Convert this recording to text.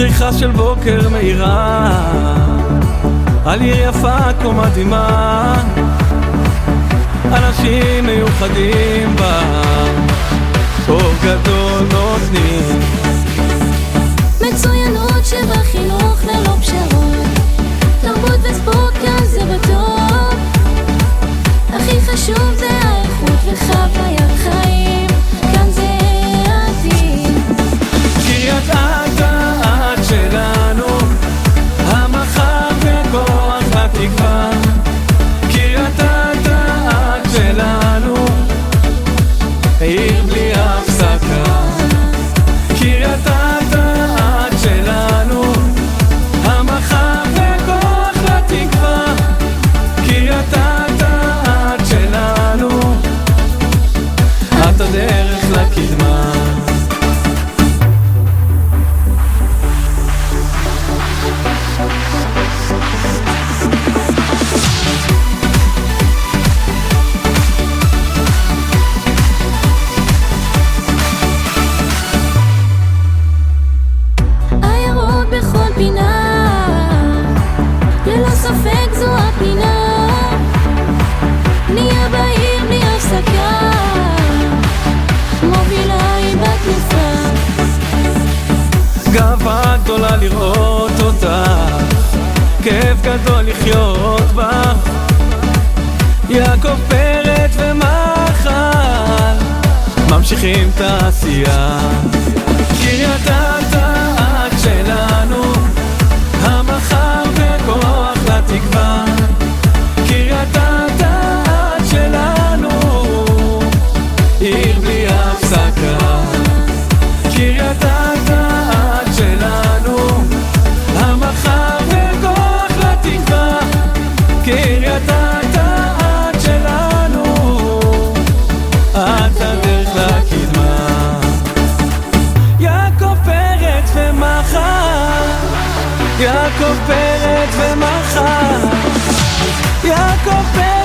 זריחה של בוקר מהירה על עיר יפה כה מדהימה, אנשים מיוחדים בה אור גדול נותנים. מצוינות שבחינוך ללא פשרות, תרבות וספורט כאן זה בטוב, הכי חשוב זה האיכות וחוויית חיים, כאן זה העתיד. קריית אתא את שלנו, המחר וכוח התקווה. קריית אתא את שלנו, עיר בלי הפסקה. קריית אתא את שלנו, המחר וכוח לתקווה. קריית אתא את שלנו, את הדרך לקדמה. ללא ספק זו הפינה, בנייה בעיר בלי הפסקה, מובילה היא בתנופה. גאווה גדולה לראות אותך, כיף גדול לחיות בה. יעקב פרץ ומחר ממשיכים את העשייה. קריית אתא את שלנו, המחר וכוח לתקווה. קריית אתא את שלנו, עיר בלי הפסקה. קריית אתא את שלנו, המחר וכוח לתקווה. קריית אתא את שלנו, את הדרך לקדמה. יעקב פרץ ומחר, יעקב פרץ ומחר, יעקב פרץ